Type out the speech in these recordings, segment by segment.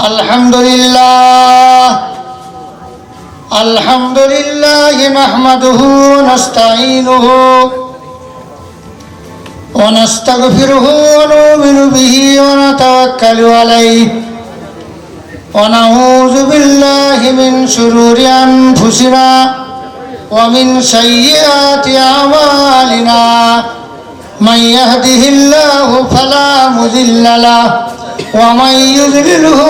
আলহামদুলিল্লাহ নাহমাদুহু ওয়া নাস্তাঈনুহু ওয়া নাস্তাগফিরুহু ওয়া নু'মিনু বিহি ওয়া নাতাওয়াক্কালু আলাইহি ওয়া নাউযু বিল্লাহি মিন শুরুরি আনফুসিনা ওয়া মিন সাইয়্যাতি আমালিনা মান ইয়াহদিহিল্লাহু ফালা মুযিল্লা লাহু ওয়া মান ইউদ্লিলহু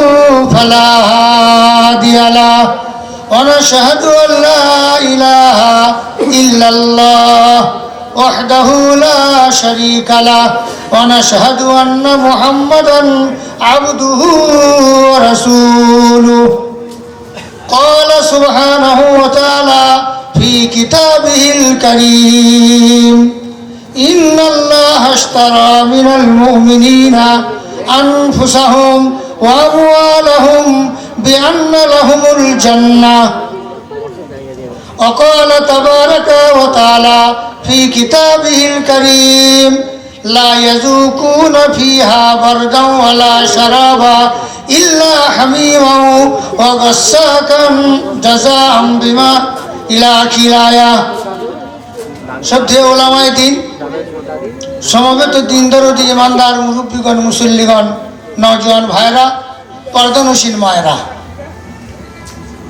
ফালা হাদিয়া লাহু ওয়া নাশহাদু আল লা ইলাহা ইল্লাল্লাহ ওয়াহদাহু লা শারীকা লাহু ওয়া নাশহাদু আন্না মুহাম্মাদান আবদুহু ওয়া রাসূলুহু ক্বালা সুবহানাহু ওয়া তাআলা ফি কিতাবিহিল কারীম ইন্নাল্লাহা আশতারা মিনাল মুমিনিনা আনফুসাহুম ওয়া আমওয়ালাহুম বিআন্না লাহুমুল জান্নাহ ওয়া ক্বালা তাবারাকা ওয়া তাআলা ফি কিতাবিহিল কারীম লা ইয়াযুকুনা ফিহা বারদান ওয়ালা শারাবা ইল্লা হামীমান ওয়া গাসসাকান জাযাআন বিমা ইলা আখির আয়াহ। শ্রদ্ধেয় ওলামায়ে দ্বীন, সমবেত দিন দরদি ইমানদার মুরব্বীগণ, মুসল্লিগণ, নওজোয়ান ভাইরা, পর্দানশীল মায়েরা,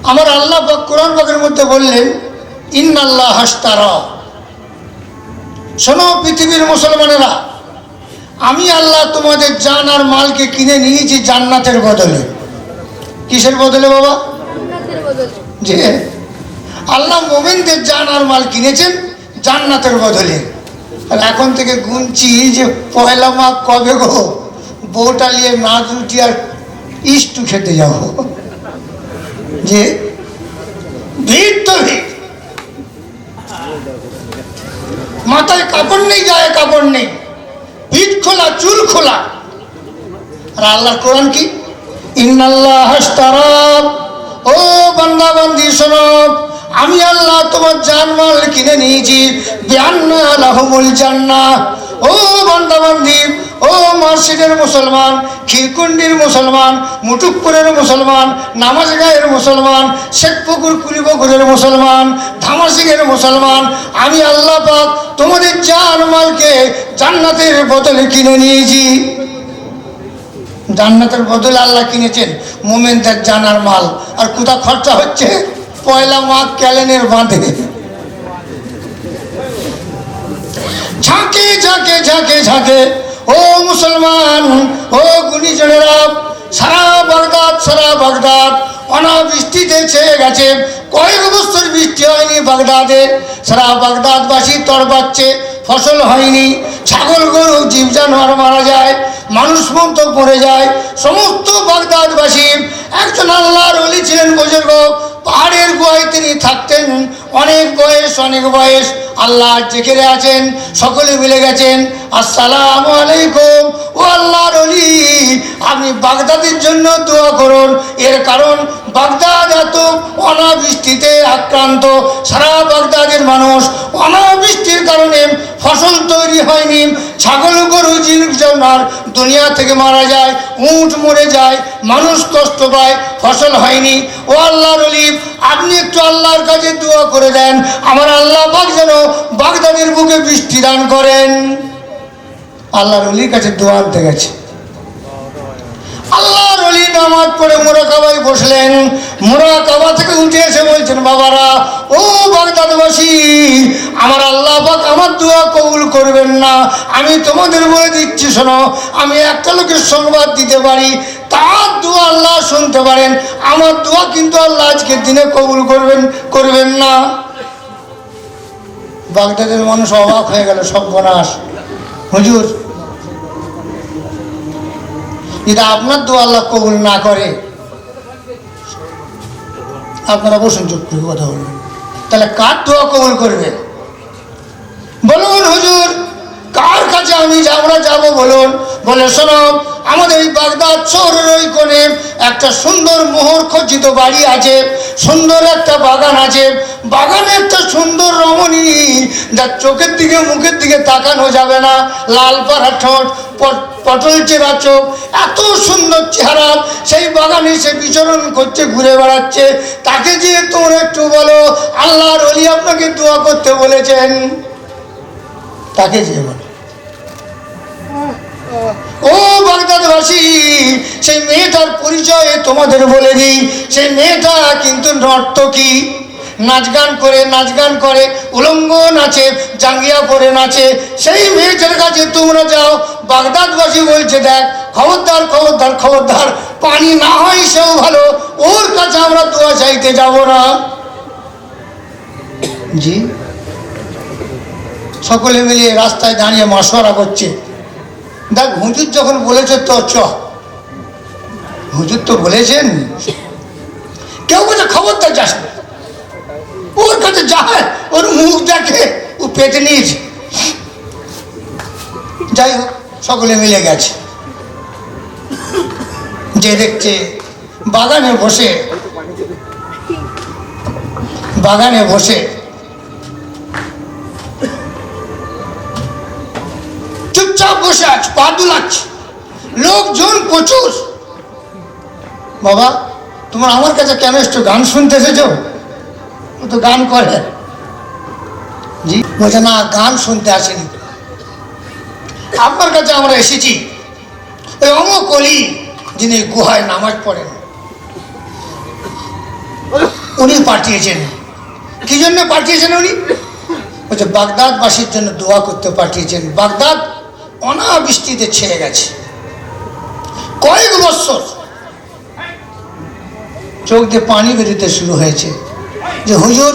আমার আল্লাহ পাক কোরআন পাকের মধ্যে বললেন ইন্নাল্লাহা আশতারা। শোনো পৃথিবীর মুসলমানেরা, আমি আল্লাহ তোমাদের জান আর মালকে কিনে নিয়েছি জান্নাতের বদলে। কিসের বদলে বাবা? যে আল্লাহ মুমিনদের জান আর মাল কিনেছেন জান্নাতের বদলে। আর এখন থেকে গুনছি যে পয়লা মাঘ কবে গো, বউটা নিয়ে মাছ রুটি আর ইস্টু খেতে যাবো। যে ভিড় তো ভিড়, মাথায় কাপড় নেই, গায়ে কাপড় নেই, পিঠ খোলা, চুল খোলা। আর আল্লাহর কোরআন কি? ইন্নাল্লাহা আশতারা, ও বান্দা বান্দি শোনো, আমি আল্লাহ তোমার জানমাল কিনে নিয়েছি বিআন্না লাহুমুল জান্নাহ। ও বান্দা বান্দি, ও মসজিদের মুসলমান, খিরকুন্ডির মুসলমান, মুটুকপুরের মুসলমান, নামাজগাঁয়ের মুসলমান, শেখপুকুর কুলিপুকুরের মুসলমান, ধামাসিংয়ের মুসলমান, আমি আল্লাহ পাক তোমাদের জানমালকে জান্নাতের বদলে কিনে নিয়েছি। জান্নাতের বদলে আল্লাহ কিনেছেন মুমিনদের জানার মাল। আর কোথা খরচা হচ্ছে? পয়লা মাঘ ক্যালেন্ডার বাঁধে। ঝাঁকে ঝাঁকে ঝাঁকে ঝাঁকে ও মুসলমান, ও গুণীজনেরা, সারা বাগদাদ অনাবৃষ্টিতে ছেয়ে গেছে। কয়েক বছর বৃষ্টি হয়নি বাগদাদে। সারা বাগদাদবাসী তরবাচ্ছে, ফসল হয়নি, ছাগল গরু জীব জানোয়ার মারা যায়, মানুষ মন্ত পড়ে যায়। সমস্ত বাগদাদবাসী, একজন আল্লাহর ওলি ছিলেন বুজুর্গ, পাহাড়ের গুহায় তিনি থাকতেন, অনেক বয়স, আল্লাহ জিকিরে আছেন, সকলে মিলে গেছেন, আসসালামু আলাইকুম ও আল্লাহর ওলি, আপনি বাগদাদের জন্য দোয়া করুন। এর কারণ বাগদাদ এত অনাবৃষ্টিতে আক্রান্ত, সারা বাগদাদের মানুষ অনাবৃষ্টির কারণে ফসল তৈরি হয়নি, ছাগল গরু জীব জানোয়ার দুনিয়া থেকে মারা যায়, উট মরে যায়, মানুষ কষ্ট পায়, ফসল হয়নি। ও আল্লাহর ওলি, আপনি একটু আল্লাহর কাছে দোয়া করে দেন, আমার আল্লাহ পাক যেন বাগদাদের বুকে বৃষ্টি দান করেন। আল্লাহর ওলির কাছে দোয়া আনতে গেছে। আল্লাহর ওলি নামাজ পড়ে মুরাকাবায় বসলেন। মুরাকাবা থেকে উঠে এসে বলছেন, বাবারা, ও বাগদাদবাসী, আমার আল্লাহ পাক আমার দোয়া কবুল করবেন না। আমি তোমাদের বলে দিচ্ছি, শোনো, আমি একটা লোকের সংবাদ দিতে পারি, তার দোয়া আল্লাহ শুনতে পারেন, আমার দোয়া কিন্তু আল্লাহ আজকের দিনে কবুল করবেন না। বাগদাদের মানুষ অবাক হয়ে গেল, সর্বনাশ, হুজুর, যদি আপনার দোয়া আল্লাহ কবুল না করে, আপনারা বসুন, চুপ করে কথা বলবেন, তাহলে কার দোয়া কবুল করবে? বলুন হুজুর, কার কাছে আমরা যাবো বলুন? বলে, শোনো, আমাদের এই বাগদাদ শহরের ওই কোণে একটা সুন্দর মোহর খচিত বাড়ি আছে, সুন্দর একটা বাগান আছে, বাগানে একটা সুন্দর রমণী, যার চোখের দিকে মুখের দিকে তাকানো যাবে না, লাল পাড়া ঠোঁট, পটল চেরা চোখ, এত সুন্দর চেহারা, সেই বাগান বাগানে সে বিচরণ করছে, ঘুরে বেড়াচ্ছে, তাকে যে তোমরা একটু বলো আল্লাহর ওলি আপনাকে দোয়া করতে বলেছেন, তাকে যে বলো। ও বাগদাদবাসী, সেই মেয়েটার পরিচয় তোমাদের বলে দিই। সেই মেয়েটা কিন্তু নর্তকী, নাচ গান করে, উলঙ্গ নাচে, জাঙ্গিয়া পরে নাচে। সেই মেয়েটার কাছে তোমরা যাও, বাগদাদবাসী বলছে দেখ খবরদার খবরদার খবরদার, পানি না হয় সেও ভালো, ওর কাছে আমরা দোয়া চাইতে যাব না। জি, সকলে মিলে রাস্তায় দাঁড়িয়ে মশওয়ারা করছে। দেখ হুজুর যখন বলেছে তো চ, হুজুর তো বলেছেন। কেউ বলছে খবরদার যাস না, ওর কাছে যায়, ওর মুখ দেখে ও পেটে নিয়েছে। যাই হোক, সকলে মিলে গেছে, যে দেখছে বাগানে বসে চুপচাপ বসে আছে, পা দুলাচ্ছে, লোকজন প্রচুর। বাবা তোমার আমার কাছে কেন একটু গান শুনতে এসেছো? ও তো গান করে। জি, বলছে না গান শুনতে আসেনি, আপনার কাছে আমরা এসেছি ওই অমুক অলি যিনি গুহায় নামাজ পড়েন, উনি পাঠিয়েছেন। কি জন্য পাঠিয়েছেন উনি? বলছে বাগদাদবাসীর জন্য দোয়া করতে পাঠিয়েছেন। বাগদাদ অনাবৃষ্টিতে ছেয়ে গেছে কয়েক বছর, চোখ দিয়ে পানি বেরোতে শুরু হয়েছে। যে হুজুর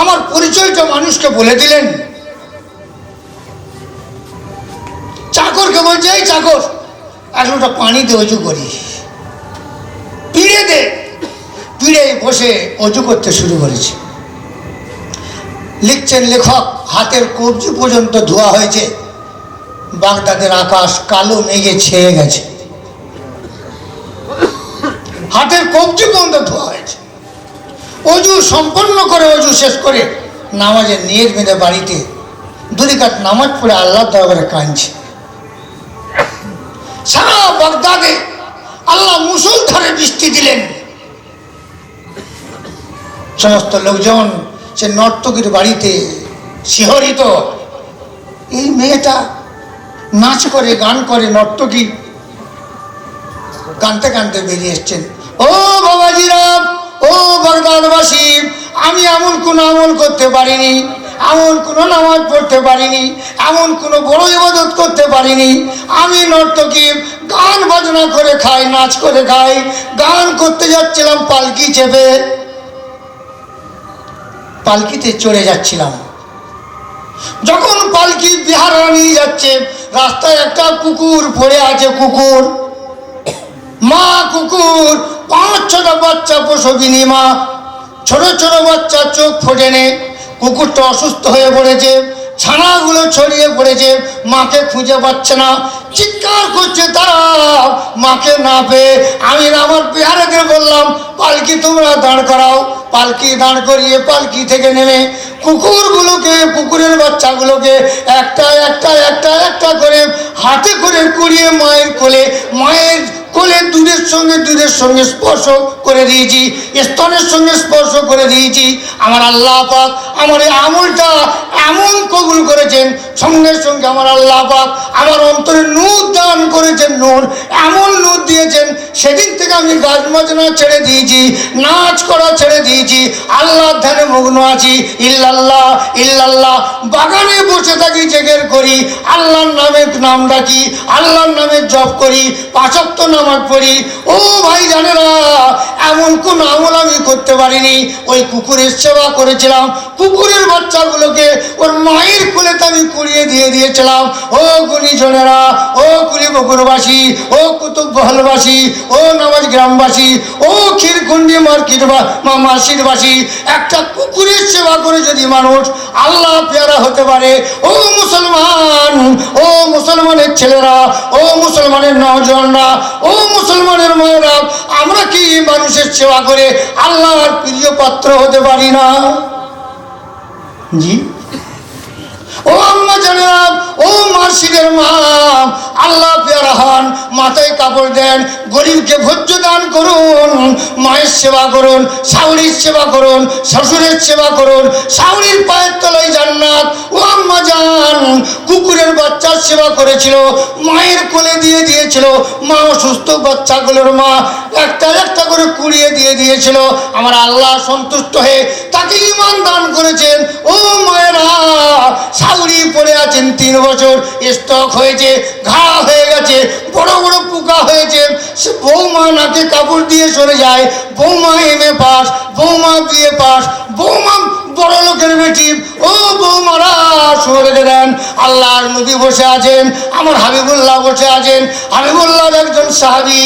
আমার পরিচয়টা মানুষকে বলে দিলেন। চাকরকে বলছে এই চাকর, এক লোটা পানিতে অজু করি, পিড়ে বসে অজু করতে শুরু করেছে। লিখছেন লেখক, হাতের কবজি পর্যন্ত ধোয়া হয়েছে। বাগদাদের আকাশ কালো মেঘে ছেয়ে গেছে, হাতের কবজি পর্যন্ত ধোয়া হয়েছে। অজু সম্পন্ন করে, অজু শেষ করে নামাজের নিয়ত বেঁধে বাড়িতে 2 রাকাত নামাজ পড়ে আল্লাহর দরবারে কাঁদছে। সারা বাগদাদে আল্লাহ মুষলধারে বৃষ্টি দিলেন। সমস্ত লোকজন সে নর্তকীর বাড়িতে শিহরিত। এই মেয়েটা নাচ করে, গান করে, নর্তকী কানতে কানতে বেরিয়ে এসছেন। ও বাবাজিরা, ও বাগদাদবাসী, আমি এমন কোনো আমল করতে পারিনি, এমন কোনো নামাজ পড়তে পারিনি, এমন কোনো বড় ইবাদত করতে পারিনি। আমি নর্তকী, গান বাজনা করে খাই, নাচ করে খাই। গান করতে যাচ্ছিলাম পালকি চেপে, পালকিতে চড়ে যাচ্ছিলাম। যখন পালকি বিহার নিয়ে যাচ্ছে, রাস্তায় একটা কুকুর পড়ে আছে। কুকুর, মা কুকুর, 5-6টা বাচ্চা প্রসবিনী মা, ছোট ছোট বাচ্চা, চোখ ফোটেনে। কুকুরটা অসুস্থ হয়ে পড়েছে, ছানাগুলো ছড়িয়ে পড়েছে, মাকে খুঁজে পাচ্ছে না, চিৎকার করছে তারা মাকে না পেয়ে। আমি আমার বিহারেদের বললাম পালকি তোমরা দাঁড় করাও। পালকি দাঁড় করিয়ে পালকি থেকে নেমে কুকুরগুলোকে, কুকুরের বাচ্চাগুলোকে একটা একটা একটা একটা করে হাতে করে কুড়িয়ে মায়ের কোলে দুধের সঙ্গে স্পর্শ করে দিয়েছি, স্তনের সঙ্গে স্পর্শ করে দিয়েছি। আমার আল্লাহ পাক আমার এই আমলটা এমন কবুল করেছেন, সঙ্গে সঙ্গে আমার আল্লাহ পাক আমার অন্তরে নূর দান করেছেন। নূর, এমন নূর দিয়েছেন, সেদিন থেকে আমি গান বাজনা ছেড়ে দিয়েছি, নাচ করা ছেড়ে দিয়েছি, আল্লাহর ধ্যানে মগ্ন আছি। ইল্লাল্লাহ ইল্লাল্লাহ, বাগানে বসে থাকি, জেগের করি, আল্লাহর নাম ডাকি, আল্লাহর নামে জপ করি, 5 ওয়াক্ত নামাজ পড়ি। ও ভাই জানেরা, এমন কোন আমল আমি করতে পারিনি। ওই কুকুরের সেবা করেছিলাম, কুকুরের বাচ্চাগুলোকে ওর মায়ের কোলেতে আমি কুড়িয়ে দিয়েছিলাম। ও গুণীজনেরা, ও কুলিবকুরবাসী, ও কুতুববহলবাসী, ও নামাজ গ্রামবাসী, ও ক্ষীরকুণ্ডি মার্শিদবাসী, একটা কুকুরের সেবা করে যদি মানুষ আল্লাহ পেয়ারা হতে পারে, ও মুসলমান, ও মুসলমানের ছেলেরা, ও মুসলমানের নওজওয়ানরা, ও মুসলমানের মায়েরা, আমরা কি মানুষের সেবা করে আল্লাহর প্রিয় পাত্র হতে পারি না? জি, ও আম্মা জানেরা, ও মার্শিদের মা, আল্লাহ পেয়ারা হন, মাথায় কাপড় দেন, গরিবকে ভোজ্য দান করুন, মায়ের সেবা করুন, শাশুড়ির সেবা করুন, শ্বশুরের সেবা করুন, শাশুড়ির পায়ের তলায় জান্নাত। ও আম্মা জান কুকুরের বাচ্চার সেবা করেছিল, মায়ের কোলে দিয়ে দিয়েছিল, মা অসুস্থ বাচ্চাগুলোর মা একটা একটা করে কুড়িয়ে দিয়ে দিয়েছিল। আমার আল্লাহ সন্তুষ্ট হয়ে তাকে ঈমান দান করেছেন। ও মায়েরা, শাশুড়ি পড়ে আছেন 3 বছর, স্ট্রোক হয়েছে, ঘা হয়ে গেছে, বড় বড় পোকা হয়েছে, সে বৌমা নাকে কাপড় দিয়ে সরে যায়, বৌমা এমএ পাস, বৌমা বিএ পাস, বৌমা বড় লোকের বেটি। ও বৌমারা শুনে রেখে দেন, আল্লাহর নবী বসে আছেন, আমার হাবিবুল্লাহ বসে আছেন। হাবিবুল্লাহর একজন সাহাবী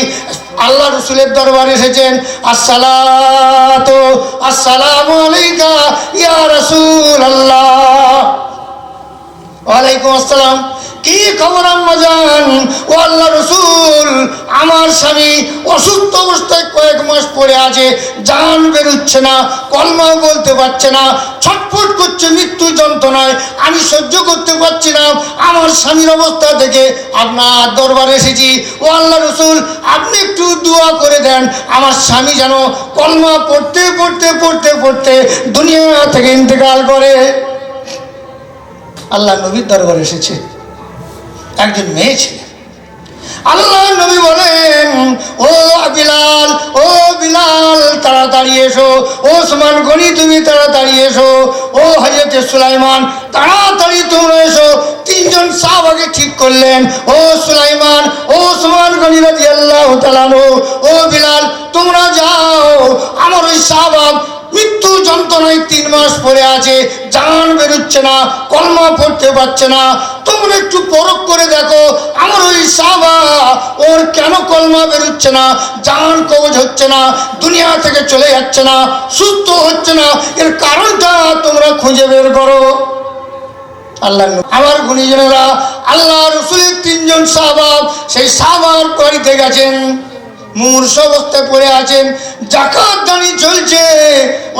আল্লাহ রসুলের দরবারে এসেছেন। আসসালাতু আসসালামু আলাইকা ইয়া রাসূলুল্লাহ। ওয়ালাইকুম আসসালাম। কি খবর আম্মা জান? ও আল্লাহ রসুল, আমার স্বামী অসুস্থ অবস্থায় কয়েক মাস পড়ে আছে, জান বেরোচ্ছে না, কলমাও বলতে পারছে না, ছটফট করছে মৃত্যু যন্ত্রণায়, আমি সহ্য করতে পারছি না। আমার স্বামীর অবস্থা থেকে আপনার দরবারে এসেছি। ও আল্লাহ রসুল, আপনি একটু দোয়া করে দেন, আমার স্বামী যেন কলমা পড়তে পড়তে পড়তে পড়তে দুনিয়া থেকে ইন্তেকাল করে। আল্লাহ নবীর দরবারে এসেছে একজন মেয়ে ছিল। আল্লাহ নবী বলেন, ও বিলাল, ও বিলাল তাড়াতাড়ি এসো, ও ওসমান গনি তুমি তাড়াতাড়ি এসো, ও হযরত সুলাইমান তাড়াতাড়ি তোমরা এসো। 3 জন সাহাবাকে ঠিক করলেন, ও সুলাইমান, ও ওসমান গনি রাদিয়াল্লাহু তাআলা আনহু, ও বিলাল তোমরা যাও, আমার ওই সাহাবা মৃত্যু যন্ত্রণায় 3 মাস পড়ে আছে, জান বেরোচ্ছে না, কলমা পড়তে পারছে না, তোমরা একটু পরখ করে দেখো আমার ওই সাহাবা ওর কেন কলমা বেরোচ্ছে না, জান কবজ হচ্ছে না, দুনিয়া থেকে চলে যাচ্ছে না, সুস্থ হচ্ছে না, এর কারণটা তোমরা খুঁজে বের করো। আল্লাহ আমার গুণীজনেরা, আল্লাহ রসুলের 3 জন সাহাবা সেই সাহাবার বাড়িতে গেছেন, মূর্ছ অবস্থায় পড়ে আছেন, যাকাত দানি চলছে।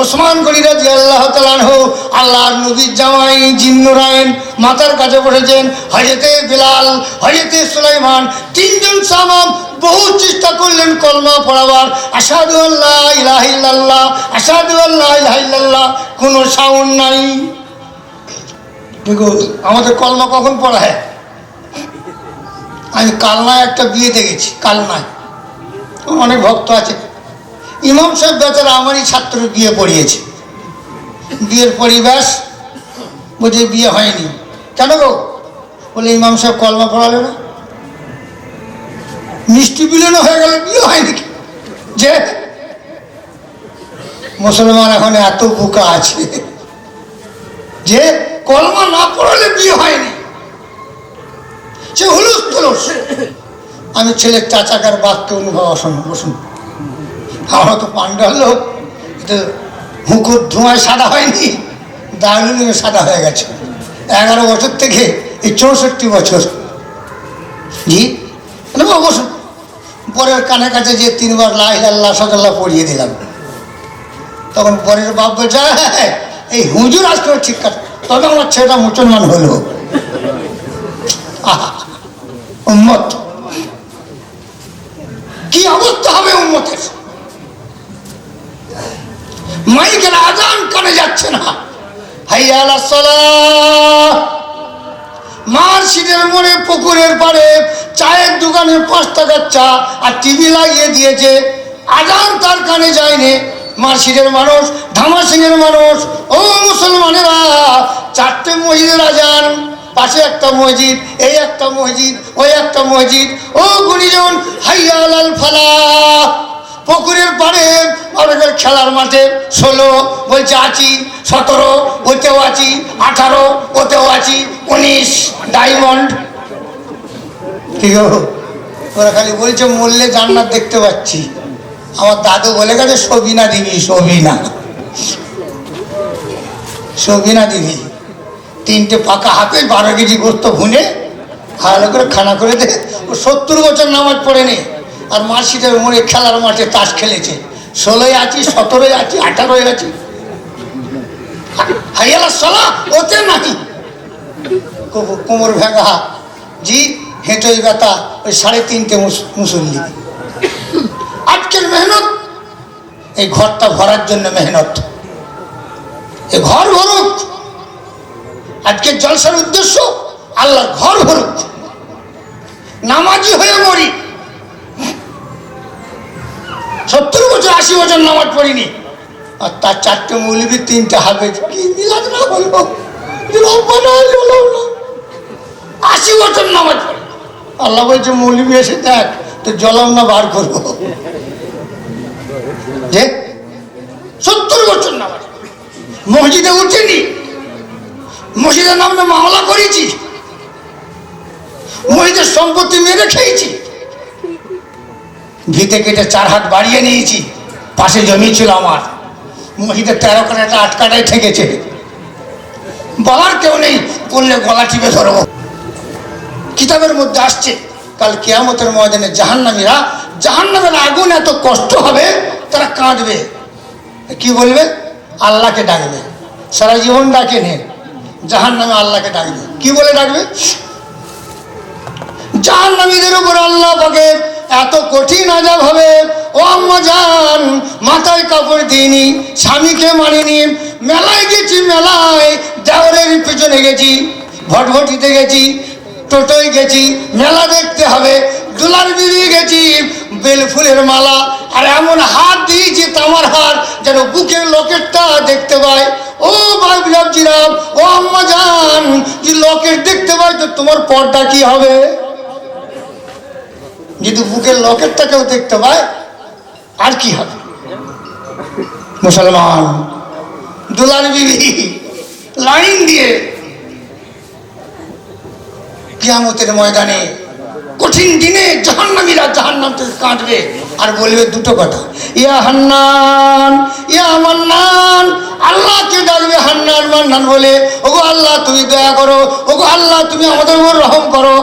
ওসমান গনি রাদিয়াল্লাহু তাআলা আনহু আল্লাহর নবীর জামাই জিন্নুরাইন মাথার কাছে বসেছেন, হযরতে বিলাল, হযরতে সুলাইমান 3 জন সাহাবা বহু চেষ্টা করলেন কলমা পড়াবার, আশহাদু আল্লা ইলাহা ইল্লাল্লাহ, আশহাদু আল্লা ইলাহা ইল্লাল্লাহ, কোনো সাউন্ড নাই। দেখো আমাদের কলমা কখন পড়া হয়? আমি কালনায় একটা বিয়ে দেখেছি, কালনায় অনেক ভক্ত আছে, ইমাম সাহেব বেচারা আমারই ছাত্র বিয়ে পড়িয়েছে। বিয়ের পরিবেশ বুঝে বিয়ে হয়নি। কেন গো? বলে ইমাম সাহেব কলমা পড়ালে না, মিষ্টি বিলেনো হয়ে গেল, বিয়ে হয়নি। যে মুসলমান এখন এত বোকা আছে যে কলমা না পড়ালে বিয়ে হয়নি, সে হুলুস তুলুস। আমি ছেলের চাচাকার বাক্যে অনুভব বসুন, আমরা তো পান্ডার লোক, মুকুট ধোঁয়ায় সাদা হয়নি, দারুণ সাদা হয়ে গেছে। 11 বছর থেকে এই 64 বছর। জি বসুন, বরের কানে কাছে যে 3 বার লা ইলাহা ইল্লাল্লাহ সাল্লাল্লাহ পড়িয়ে দিলাম। তখন বরের বাপ বলছে, এই হুজুর আজকে ঠিক কাজ, তবে আমার ছেলেটা মুসলমান হলো। আহা, উম্মত কি অবস্থা হবে উম্মতের! মাইকের আজান কানে যাচ্ছে না, হাইয়া আলাস সালাহ। মার্শিদের মোড়ে পুকুরের পাড়ে চায়ের দোকানে 5 টাকার চা আর টিভি লাগিয়ে দিয়েছে, আজান তার কানে যায়নি। মার্শিদের মানুষ, ধামাসিংয়ের মানুষ, ও মুসলমানেরা, 4টে মসজিদের আজান, পাশে একটা মসজিদ, এই একটা মসজিদ, ওই একটা মসজিদ। ও গুণীজন, হাইয়া আলাল ফালাহ। পুকুরের পাড়ে অনেকের খেলার মাঠে 16 বলছে আছি, 17 ওতেও আছি, 18 ওতেও আছি, 19 ডায়মন্ড। ঠিক আছে, ওরা খালি বলছে মরলে জান্নাত দেখতে পাচ্ছি। আমার দাদু বলে গেছে সবিনা দিবি, সবিনা দিবি। 3টে পাকা হাতে 12 কেজি গোস্ত ভুনে ভালো করে খানা করে দে। ও 70 বছর নামাজ পড়েনি, আর মার্শিদের মোড়ে খেলার মাঠে তাস খেলেছে। 16 আছি, 17 আছি, 18 আছি। হাইয়ালা সালাহ ওতে নাই। কোমর ভেঙা, জি হেঁটোই ব্যথা, ওই 3.5 মুসল্লি। আজকের মেহনত এই ঘরটা ভরার জন্য মেহনত, এই ঘর ভরুক। আজকের জলসার উদ্দেশ্য আল্লাহর ঘর ভরুক। নামাজি হয়ে মরি, 70 বছর 80 বছর নামাজ পড়িনি, আর তার 4টে মৌলবী 3টে হাফেজ, কি মিলাদ না বলবো, 80 বছর নামাজ পড়ে। আল্লাহ বলছে মৌলবী এসে দেখ তো জলম না বার করবো। যে 70 বছর নামাজ, মসজিদে উঠেনি, মসজিদের নামে মামলা করেছি, মসজিদের সম্পত্তি মেরে খেয়েছি, ভিতে কেটে 4 হাত বাড়িয়ে নিয়েছি। পাশে জমি ছিল আমার, মসজিদের 13 কাঠাটা 8 কাঠায় ঠেকেছে। বলার কেউ নেই, বললে গলা টিপে ধরবো। কিতাবের মধ্যে আসছে কাল কিয়ামতের ময়দানে জাহান্নামীরা, জাহান্নামের আগুন এত কষ্ট হবে তারা কাঁদবে। কি বলবে? আল্লাহকে ডাকবে। সারা জীবন ডাকে নে, জাহান্নামে আল্লাহকে ডাকবে। কি বলে ডাকবে? জাহান্নামীদের উপর আল্লাহ পাকের এত কঠিন আযাব হবে। ও আম্মা জান, মাথায় কাপড় দিইনি, স্বামীকে মানিনি, মেলায় গেছি, মেলায় দেওরের পেছনে গেছি, ভটভটিতে গেছি, টোটোয় গেছি, মেলা দেখতে হবে, দুলার বিবি গেছি, বেল ফুলের মালা, আর এমন হাত দিয়েছি তামার হাত যেন বুকের লকেটটা দেখতে পায়। ও বাবজিরাম, ও আম্মা জান, যে লকেট দেখতে পাই তো তোমার পর্দা কি হবে? যদি বুকের লকেটটা কেউ দেখতে পায় আর কি হবে? মুসলমান দুলার বিবি লাইন দিয়ে কিয়ামতের ময়দানে কঠিন দিনে জাহান্নামীরা জাহান্নাম থেকে কাঁদবে আর বলবে দুটো কথা, ইয়া হান্নান ইয়া মান্নান। আল্লাহকে ডাকবে হান্নান মান্নান বলে, ওগো আল্লাহ তুমি দয়া করো, ওগো আল্লাহ তুমি আমাদের উপর রহম করো।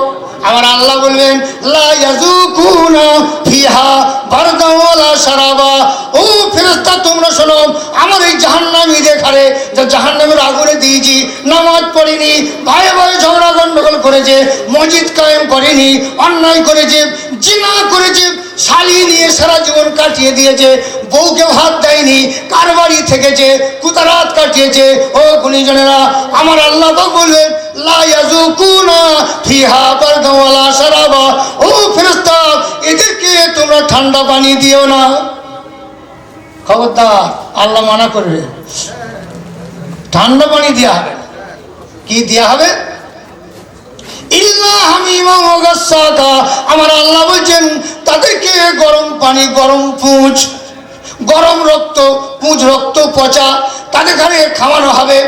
আমার আল্লাহ বলবেন লা ইয়াযুকুনা ফিহা বারদা ওয়ালা শারাবা। ও ফেরেশতা তোমরা শোনো, আমার এই জাহান্নামী দেখারে যা জাহান্নামের আগুনে দিয়েছি, নামাজ পড়েনি, ভাই ভাই ঝগড়া গন্ডগোল করেছে, মসজিদ কায়েম করেনি, অন্যায় করেছে, জিনা করেছে, শালি নিয়ে সারা জীবন কাটিয়ে দিয়েছে, বউকে ভাত দেয়নি, কার বাড়ি থেকেছে, কুতারাত কাটিয়েছে। ও গুণীজনেরা, আমার আল্লাহ বলবেন লা ইয়াযুকুনা ফিহা বারদা ওয়ালা শারাবা। ও ফেরেশতা এদেরকে তোমরা ঠান্ডা পানি দিও না। খবরদার, আল্লাহ মানা করবে, ঠান্ডা পানি দেওয়া হবে। কি দেওয়া হবে? ইল্লা হামিমা ওয়া গাসসাকা। আমার আল্লাহ বলছেন তাদেরকে গরম পানি, গরম পুঁজ, গরম রক্ত, পুঁজ রক্ত পচা তাদের ঘরে খাওয়ানো হবে।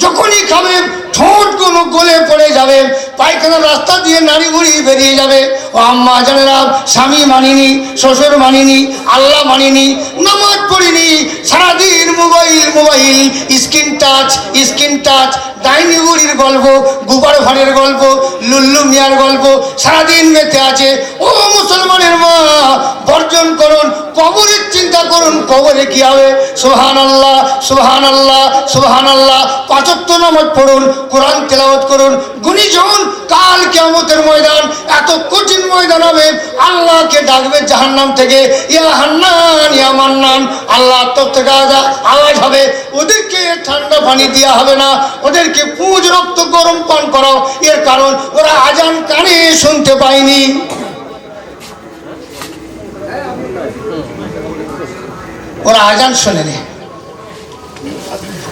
যখনই খাবে ঠোঁটগুলো গলে পড়ে যাবে, পায়খানার রাস্তা দিয়ে নাড়ি ভুড়ি বেরিয়ে যাবে। ও আম্মা জানেরা, স্বামী মানিনি, শ্বশুর মানিনি, আল্লাহ মানিনি, নামাজ পড়িনি, সারাদিন মোবাইল মোবাইল, স্ক্রিন টাচ, ডাইনি বুড়ির গল্প, গুবার ভাড়ের গল্প, লুল্লু মিয়ার গল্প সারাদিন মেতে আছে। ও মুসলমানের মা, বর্জন করুন, কবরের চিন্তা করুন, কবরে কি হবে। সুবহানাল্লাহ সুবহানাল্লাহ সুবহানাল্লাহ। 5 ওয়াক্ত নামাজ পড়ুন, কোরআন তেলাওয়াত করুন। গুণীজন কাল কিয়ামতের ময়দান এত কঠিন ময়দান হবে, আল্লাহকে ডাকবে জাহান্নাম থেকে, ইয়া হান্নান ইয়া মান্নান। আল্লাহ তরফ থেকে আওয়াজ হবে, ওদেরকে ঠান্ডা পানি দেওয়া হবে না, ওদেরকে পুঁজ রক্ত গরম পান করাও। এর কারণ ওরা আজান কানে শুনতে পায়নি। ওরা আজান শোনেনি,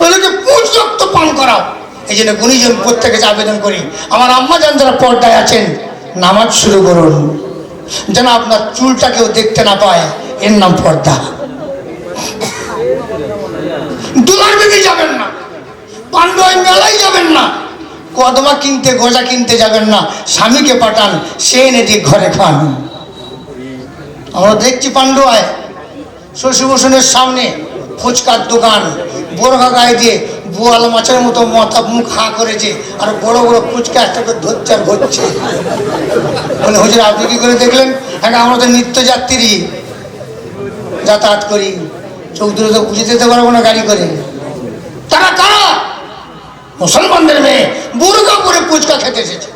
ওদেরকে পুঁজ রক্ত পান করাও। এই জন্য গুণীজন প্রত্যেকে আবেদন করি, আমার আম্মা যান যারা পর্দায় আছেন, নামাজ শুরু করুন যেন আপনার চুলটা কেউ দেখতে না পায়। এর নাম পর্দা। দুলার বিবি যাবেন না, পান্ডুয়ায় মেলায় যাবেন না, কদমা কিনতে, গজা কিনতে যাবেন না, স্বামীকে পাঠান, সে এনে দিয়ে ঘরে খান। আমরা দেখছি পান্ডুয়ায় শশী ভূষণের সামনে ফুচকার দোকান, বোরখা গায়ে দিয়ে বোয়াল মাছের মতো মাথা মুখ হাঁ করেছে, আর বড় বড় ফুচকা একটা করে ধরছে আর ঘুরছে। বলে হুজুর আপনি কি করে দেখলেন? হ্যাঁ, আমরা তো নিত্যযাত্রী, যাতায়াত করি, চোখ দূরে তো বুঝে যেতে পারবো না গাড়ি করে। তারা কারা? মুসলমানদের মেয়ে বুরকা পরে ফুচকা খেতে এসেছে।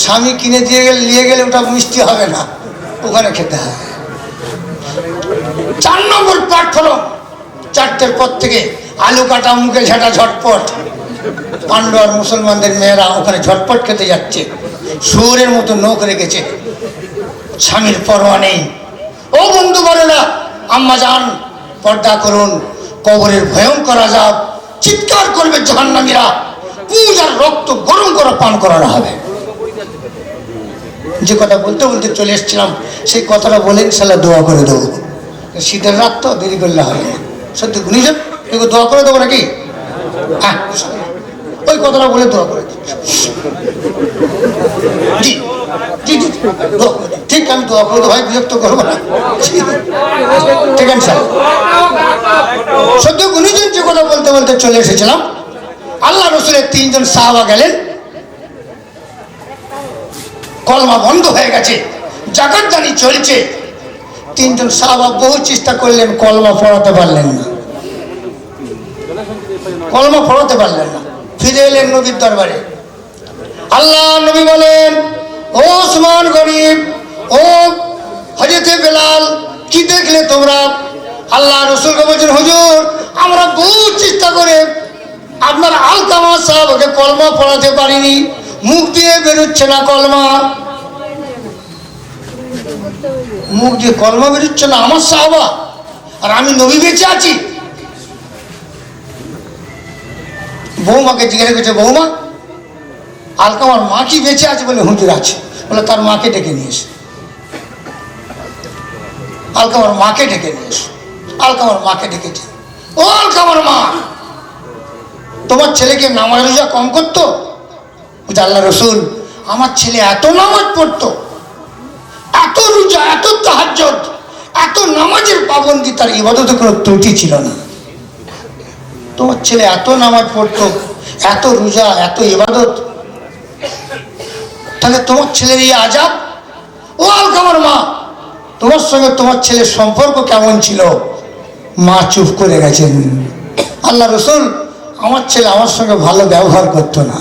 স্বামী কিনে দিয়ে গেলে নিয়ে গেলে ওটা মিষ্টি হবে না, ওখানে খেতে হবে। 4 নম্বর প্ল্যাটফর্ম, 4টের পর থেকে আলু কাটা মুখে ঝাঁটা ঝটপট। পাণ্ডব আর মুসলমানদের মেয়েরা ওখানে ঝটপট খেতে যাচ্ছে, শুয়োরের মতো নখ রেখেছে, স্বামীর পরোয়া নেই। ও বন্ধু বলেরা, আম্মা যান পর্দা করুন, কবরের ভয়ঙ্কর আযাব, চিৎকার করবে জাহান্নামীরা, পুঁজ আর রক্ত গরম করা পান করানো হবে। যে কথা বলতে বলতে চলে এসেছিলাম, সেই কথাটা বলে ইনশাল্লাহ দোয়া করে দেবো। শীতের রাত তো দেরি করলে হবে না। সত্যি গুণীজন কেউ দোয়া করে দেবো নাকি? হ্যাঁ, ওই কথাটা বলে দোয়া করে দিচ্ছি। জি জি জি, ঠিক, আমি দোয়া করে দেবো ভাই, বিরক্ত করবো না, ঠিক আছে স্যার। সত্যি গুণীজন যে কথা বলতে বলতে চলে এসেছিলাম, আল্লাহ রসুলের 3 জন সাহাবা গেলেন, কলমা বন্ধ হয়ে গেছে, জাকাত দানি চলছে। 3 জন সাহাবা বহু চেষ্টা করলেন, কলমা পড়াতে পারলেন না, কলমা পড়াতে পারলেন না। ফিরে এলেন নবীর দরবারে। আল্লাহ নবী বলেন, ও ওসমান গরিব, ও হযরতে বেলাল, কি দেখলে তোমরা? আল্লাহ রসুলকে বলছেন, হুজুর আমরা বহু চেষ্টা করে আপনার আলকামা সাহাবাকে কলমা পড়াতে পারিনি, মুখ দিয়ে বেরোচ্ছে না কলমা, মুখ দিয়ে কলমা বেরোচ্ছে না আমার সাহাবা, আর আমি নবী বেঁচে আছি। বৌমাকে জিজ্ঞাসা করছে, বৌমা আলকামার মা কি বেঁচে আছে? বলে হুজুর আছে। বলে তার মাকে ডেকে নিয়ে এসে, আলকামার মাকে ডেকে নিয়ে এসে। আলকামার মাকে ডেকেছে, ও আলকামার মা, তোমার ছেলেকে নামাজ রোজা কম করতো? বলছে, আল্লাহ রসুল আমার ছেলে এত নামাজ পড়তো, এত রোজা, এত তাহাজ্জুদ, এত নামাজের পাবন্দি, তার ইবাদতে কোনো ত্রুটি ছিল না। তোমার ছেলে এত নামাজ পড়তো, এত রোজা, এত ইবাদত, তাহলে তোমার ছেলের এই আযাব? ও আলকামার মা, তোমার সঙ্গে তোমার ছেলের সম্পর্ক কেমন ছিল? মা চুপ করে গেছেন। আল্লাহ রসুল, আমার ছেলে আমার সঙ্গে ভালো ব্যবহার করতো না,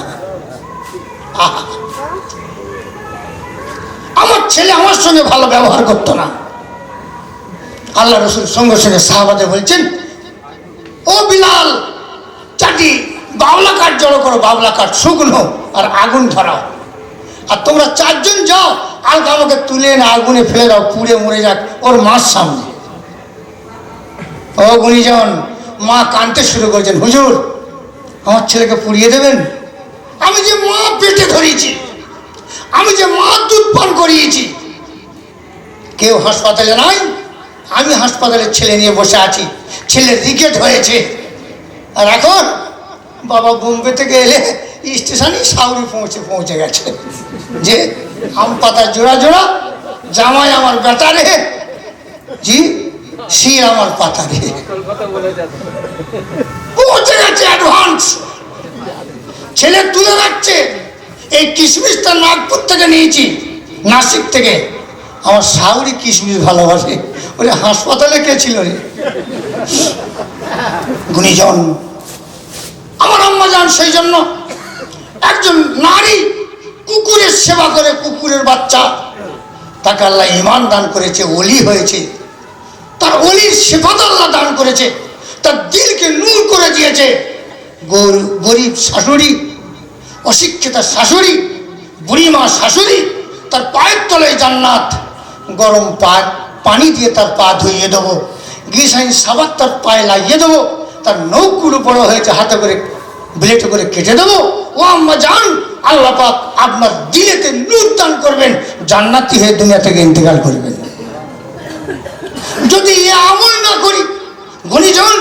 আমার ছেলে আমার সঙ্গে ভালো ব্যবহার করতো না। আল্লাহ রসুল সঙ্গে সঙ্গে সাহাবাদের বলছেন, ও বিলাল, চাটি বাবলা কাঠ জড়ো করো, বাবলা কাঠ শুকনো, আর আগুন ধরাও, আর তোমরা 4 জন যাও, আলকামাকে তুলে এনে আগুনে ফেলে দাও, পুড়ে মরে যাক ওর মার সামনে। ও গুণীজন, মা কাঁদতে শুরু করেছেন, হুজুর আমার ছেলেকে পুড়িয়ে দেবেন? আমি যে মা পেটে ধরিয়েছি, আমি যে মা দুধ পান করিয়েছি, কেউ হাসপাতালে নাই, আমি হাসপাতালে ছেলে নিয়ে বসে আছি, ছেলে রিকেট হয়েছে, আর এখন বাবা বোম্বে থেকে এলে স্টেশনে সাউরি পৌঁছে গেছে, যে আম পাতা জোড়া জোড়া, জামাই আমার বেটা রে, জি শির আমার পাতা রে, পৌঁছে গেছে অ্যাডভান্স। ছেলে তুলে যাচ্ছে, এই কিশমিশটা নাগপুর থেকে নিয়েছি, নাসিক থেকে, আমার সাউরি কিশমিশ ভালোবাসে, ওরে হাসপাতালে কে ছিল রে? গুণীজন, আমার আম্মা যান সেই জন্য একজন নারী কুকুরের সেবা করে, কুকুরের বাচ্চা, তাকে আল্লাহ ঈমান দান করেছে, ওলি হয়েছে, তার ওলির সিফাত আল্লাহ দান করেছে, তার দিলকে নূর করে দিয়েছে। গরিব শাশুড়ি, অশিক্ষিতা শাশুড়ি, বুড়িমা শাশুড়ি, তার পায়ের তলায় জান্নাত, গরম পানি দিয়ে তার পা ধুইয়ে দেবো, গ্লিসারিন সাবান তার পায়ে লাগিয়ে দেবো, তার নখগুলো বড় হয়েছে, হাতে করে ব্লেডে করে কেটে দেবো। ও আম্মা জান, আল্লাহ পাক আপনার দিলেতে নূর দান করবেন, জান্নাতি হয়ে দুনিয়া থেকে ইন্তেকাল করবেন। যদি এ আমল না করি গুণীজন,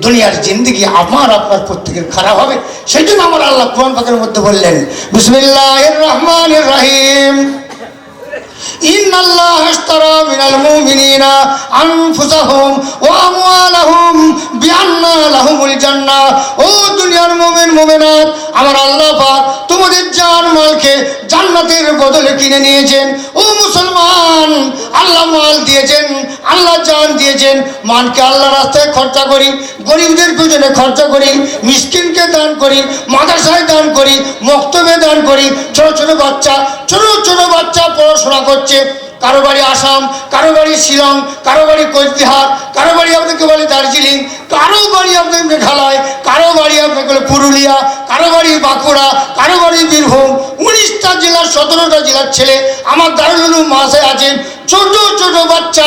দুনিয়ার জিন্দেগি আমার আপনার প্রত্যেকের খারাপ হবে। সেই জন্য আমার আল্লাহ কোরআন পাকের মধ্যে বললেন, বিসমিল্লাহির রহমানির রহিম, ইন্নাল্লাহ আশতারা মিনাল মুমিনিনা আনফুসাহুম ওয়া আমওয়ালাহুম বিআন্না লাহুমুল জান্নাহ। ও দুনিয়ার মুমিন মুমিনাত, আমার আল্লাহ পাক তোমাদের জান মালকে জান্নাতের বদলে কিনে নিয়েছেন। ও মুসলমান, আল্লাহ মাল দিয়েছেন, আল্লাহ জান দিয়েছেন। মানকে আল্লাহ রাস্তায় খরচা করি, গরিবদের পিছনে খরচা করি, মিসকিনকে দান করি, মাদ্রাসায় দান করি, মক্তবে দান করি। ছোট ছোট বাচ্চা পড়াশোনা করছে। কারো বাড়ি আসাম, কারো বাড়ি শিলং, কারো বাড়ি কোচবিহার, কারো বাড়ি আপনাকে বলে দার্জিলিং, কারো বাড়ি আপনাকে মেঘালয়, কারো বাড়ি আপনাকে বলে পুরুলিয়া, কারো বাড়ি বাঁকুড়া, কারো বাড়ি বীরভূম। 19টা জেলার 17টা জেলার ছেলে আমার দারুল উলুম মাদ্রাসায় আছেন। ছোট ছোট বাচ্চা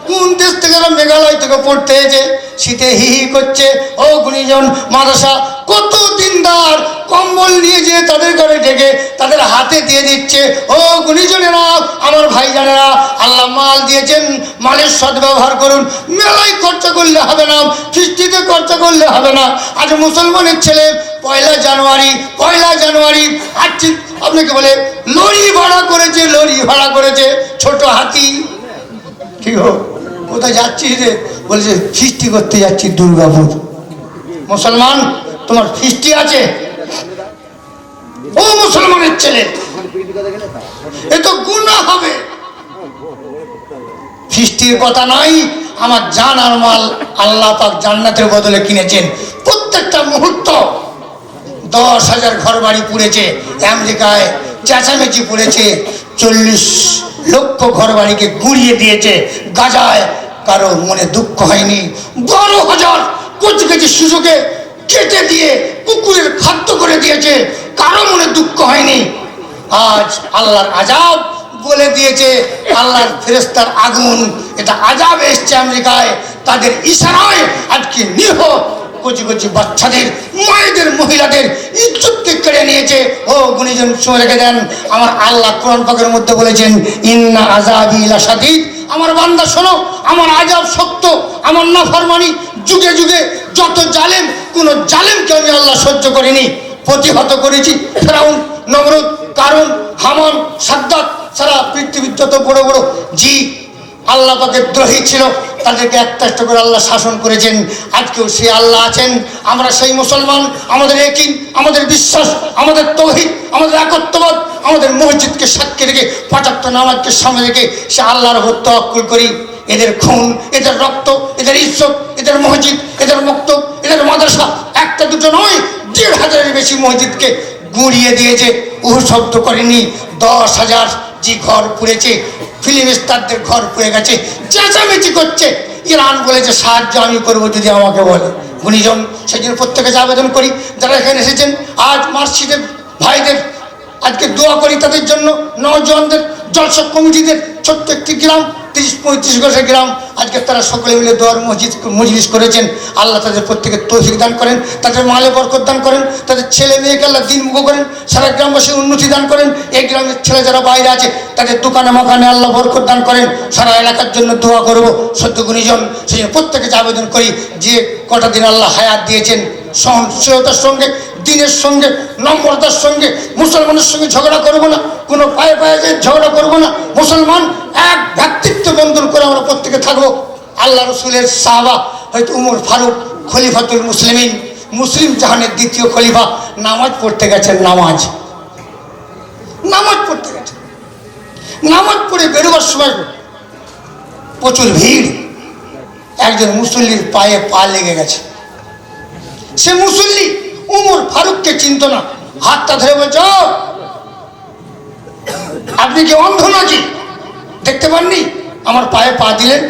কোন দেশ থেকে মেঘালয় থেকে পড়তে এসে শীতে হি হি করছে। ও গুণীজন মাদ্রাসা কত দিনদার কম্বল নিয়ে যেয়ে তাদের ঘরে ডেকে তাদের হাতে দিয়ে দিচ্ছে। ও গুণীজনেরা, আমার ভাইজানেরা, আল্লাহ মাল দিয়েছেন, মালের সদ্ব্যবহার করুন। মেলায় খরচা করলে হবে না, ফিস্টিতে খরচা করলে হবে না। আজ মুসলমানের ছেলে পয়লা জানুয়ারি আজ আপনাকে বলে লরি ভাড়া করেছে ছোট হাতি। কি হোক, কোথায় যাচ্ছিস রে? বলছে ফিস্টি করতে যাচ্ছি দুর্গাপুর। মুসলমান, তোমার ফিস্টি আছে? ও মুসলমানের ছেলে, এ তো গুনাহ হবে। ফিস্টির কথা নাই, আমার জান আর মাল আল্লাহ পাক জান্নাতের বদলে কিনেছেন। প্রত্যেকটা মুহূর্ত 10,000 ঘর বাড়ি পুড়েছে আমেরিকায়, চেঁচামেচি পড়েছে। 40 লক্ষ ঘর বাড়িকে গুঁড়িয়ে দিয়েছে গাজায়, কারো মনে দুঃখ হয়নি। 12,000 কচি শিশুকে কেটে দিয়ে কুকুরের খাদ্য করে দিয়েছে, কারো মনে দুঃখ হয়নি। আজ আল্লাহর আযাব বলে দিয়েছে, আল্লাহর ফেরেশতার আগুন, এটা আযাব এসছে আমেরিকায়। তাদের ইশারায় আজকে নিরীহ কচি বাচ্চাদের, মায়েদের, মহিলাদের ইজ্জতকে কেড়ে নিয়েছে। ও গুণীজন শুনে রেখে দেন, আমার আল্লাহ কোরআন পাকের মধ্যে বলেছেন, ইন্না আযাবি লাশাদীদ। আমার বান্দা শোনো, আমার আযাব শক্ত, আমার নাফরমানি যুগে যুগে যত জালেম, কোন জালেমকে আমি আল্লাহ সহ্য করিনি, প্রতিহত করেছি। ফেরাউন, নমরুদ, কারুন, হামান, সাদ্দাত, সারা পৃথিবীর যত বড় বড় আল্লাহ পাকের দ্রোহী ছিল, তাদেরকে একটা করে আল্লাহ শাসন করেছেন। আজকেও সে আল্লাহ আছেন, আমরা সেই মুসলমান। আমাদের একই, আমাদের বিশ্বাস, আমাদের তৌহিদ, আমাদের একত্ববাদ, আমাদের মসজিদকে সাক্ষী রেখে 75 নামাজকে সামনে রেখে সে আল্লাহর উপর তাওয়াক্কুল করি। এদের খুন, এদের রক্ত, এদের ইজ্জত, এদের মসজিদ, এদের মক্তব, এদের মাদ্রাসা একটা দুটো নয়, 1,500-এর বেশি মসজিদকে গুঁড়িয়ে দিয়েছে। শব্দ করেনি। 10,000 জি ঘর পুড়েছে, ফিল্ম স্টারদের ঘর পুড়ে গেছে, চেঁচামেচি করছে। ইরান বলেছে সাহায্য আমি করবো যদি আমাকে বলে। গুণীজন, সেই জন্য প্রত্যেকে আবেদন করি যারা এখানে এসেছেন, আজ মার্কশিটের ভাইদের আজকে দোয়া করি তাদের জন্য। নওজওয়ানদের, জলসা কমিটিদের, ছোট্ট একটি গ্রাম, 30-35 গজের গ্রাম, আজকে তারা সকলে মিলে দোয়ার মজলিস করেছেন। আল্লাহ তাদের প্রত্যেকে তৌফিক দান করেন, তাদের মালে বরকত দান করেন, তাদের ছেলে মেয়েকে আল্লাহ দিনমুখ করেন, সারা গ্রামবাসীর উন্নতি দান করেন। এই গ্রামের ছেলে যারা বাইরে আছে তাদের দোকানে মাকানে আল্লাহ বরকত দান করেন। সারা এলাকার জন্য দোয়া করবো। সত্য গুণীজন, সেই জন্য প্রত্যেকে আবেদন করি যে কটা দিন আল্লাহ হায়াত দিয়েছেন, সহনশীলতার সঙ্গে, দিনের সঙ্গে, নম্রতার সঙ্গে, মুসলমানের সঙ্গে ঝগড়া করবো না, কোনো পায়ে যে ঝগড়া করবো না। মুসলমান এক ভ্রাতৃত্ব বন্ধন করে আমরা প্রত্যেকে থাকবো। আল্লাহ রসুলের সাহাবা হয়তো উমর ফারুক খলিফাতুল মুসলিমিন, মুসলিম জাহানের দ্বিতীয় খলিফা, নামাজ পড়তে গেছেন। নামাজ পড়তে গেছেন। নামাজ পড়ে বেরোবার সময় প্রচুর ভিড়। একজন মুসল্লির পায়ে পা লেগে গেছে। সে মুসল্লি উমর ফারুককে চিনত না, হাতটা ধরে বলছ, আপনি কি অন্ধ নাকি, দেখতে পাননি? আমার পায়ে পা দিলেন।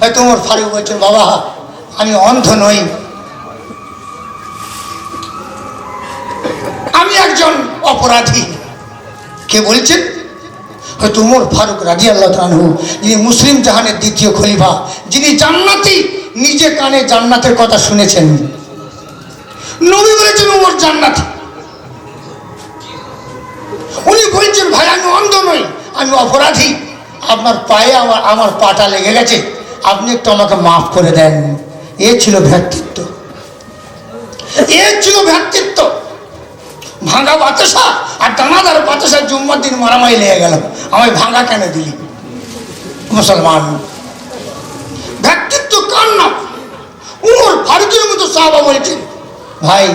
হয়তো উমর ফারুক বলছেন, বাবা আমি অন্ধ নই, আমি একজন অপরাধী। কে বলছেন? হয়তো উমর ফারুক রাদিয়াল্লাহু আনহু, যিনি মুসলিম জাহানের দ্বিতীয় খলিফা, যিনি জান্নাতি, নিজে কানে জান্নাতের কথা শুনেছেন। নবী বলেছেন উমর জান্নাতি। উনি বলছেন, ভাই আমি অন্ধ নই, আমি অপরাধী, আপনার পায়ে আমার পাটা লেগে গেছে, আপনি একটু আমাকে মাফ করে দেন। এ ছিল ভ্রাতৃত্ব, ভাঙা বাতাসা আর দানাদার বাতাসা জুম্মার দিন মারামারি লেগে গেল, আমায় ভাঙা কেন দিলি? মুসলমান, ভ্রাতৃত্ব কার নাম? উমর ফারুকের মতো সাহাবা বলছেন, ভাই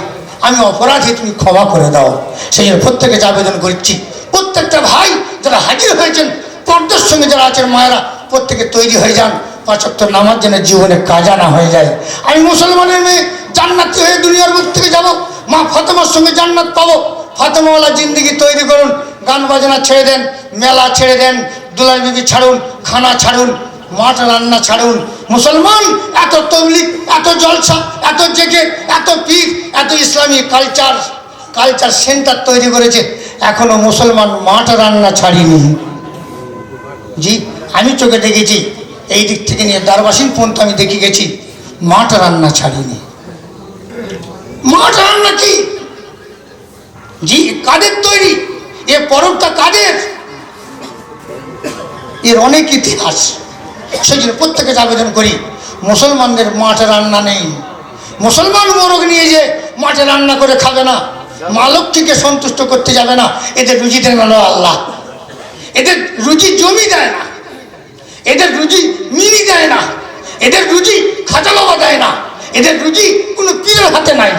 আমি অপরাধী, তুমি ক্ষমা করে দাও। সেই জন্য প্রত্যেকে আবেদন করছি, প্রত্যেকটা ভাই যারা হাজির হয়েছেন, পর্দার সঙ্গে যারা আছেন মায়েরা, প্রত্যেকে তৈরি হয়ে যান। পাঁচ ওয়াক্ত নামাজ যেন জীবনে কাজা না হয়ে যায়। আমি মুসলমানের মেয়ে জান্নাতি হয়ে দুনিয়ার বুক থেকে যাব, মা ফাতেমার সঙ্গে জান্নাত পাবো। ফাতেমাওয়ালা জিন্দেগি তৈরি করুন, গান বাজনা ছেড়ে দেন, মেলা ছেড়ে দেন, দুলাই বিবি ছাড়ুন, খানা ছাড়ুন, মাছ রান্না ছাড়ুন। মুসলমান এত তবলিগ, এত জলসা, এত জেগে, এত পীর, এত ইসলামী কালচার সেন্টার তৈরি করেছে, এখনো মুসলমান মাছ রান্না ছাড়িনি। জি, আমি চোখে দেখেছি, এই দিক থেকে নিয়ে দারবাসিন পর্যন্ত আমি দেখে গেছি, মাছ রান্না ছাড়িনি। মাছ রান্না কি? জি, কাদের তৈরি? এ পরবটা কাদের? এর অনেক ইতিহাস। সেই জন্য প্রত্যেকে আবেদন করি, মুসলমানদের মাঠে রান্না নেই। মুসলমান মোরগ নিয়ে যে মাঠে রান্না করে খাবে না, মা লক্ষ্মীকে সন্তুষ্ট করতে যাবে না, এদের রুজি দেন না আল্লাহ। এদের রুজি জমি দেয় না, এদের রুজি মিনি দেয় না, এদের রুজি খাজা বাবা দেয় না, এদের রুজি কোনো পীরের হাতে নাই,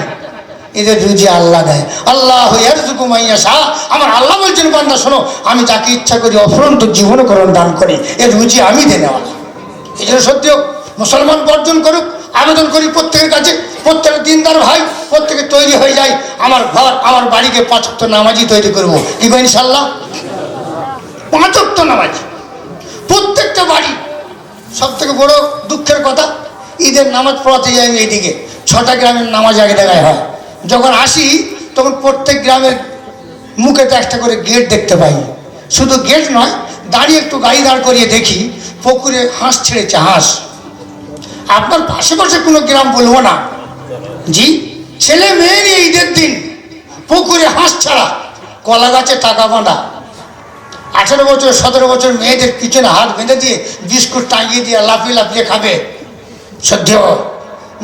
এদের রুজি আল্লাহ দেয়। আল্লাহ ইয়ারযুকু মান ইয়াশা। আমার আল্লাহ বলছেন, বান্দা শোনো, আমি যাকে ইচ্ছা করি অফুরন্ত জীবনকরণ দান করি, এর রুজি আমি দেয় না। এই জন্য সত্যি মুসলমান বর্জন করুক, আবেদন করি প্রত্যেকের কাছে, প্রত্যেকের দিনদার ভাই প্রত্যেকে তৈরি হয়ে যায়। আমার ঘর, আমার বাড়িকে পাঁচ ওয়াক্ত নামাজি তৈরি করবো, কি কই ইনশাল্লাহ? পাঁচ ওয়াক্ত নামাজি প্রত্যেকটা বাড়ি। সব থেকে বড় দুঃখের কথা, ঈদের নামাজ পড়াতে যাই আমি এইদিকে, 6টা গ্রামের নামাজ এক জায়গায় হয়। যখন আসি তখন প্রত্যেক গ্রামের মুখেতে একটা করে গেট দেখতে পাই। শুধু গেট নয়, দাঁড়িয়ে একটু গাড়ি দাঁড় করিয়ে দেখি পুকুরে হাঁস ছেড়েছে। হাঁস আপনার পাশে কোনো গ্রাম বলবো না, জি, ছেলে মেয়ে নিয়ে ঈদের দিন পুকুরে হাঁস ছাড়া, কলা গাছে টাকা বাঁধা, 18 বছর 17 বছর মেয়েদের পিছনে হাত বেঁধে দিয়ে বিস্কুট টাঙিয়ে দিয়ে লাফিয়ে লাফিয়ে খাবে। সদ্য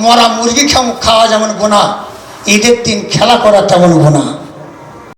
মরা মুরগি খাওয়া যেমন গোনা, ঈদের দিন খেলা করা তেমন গোনা।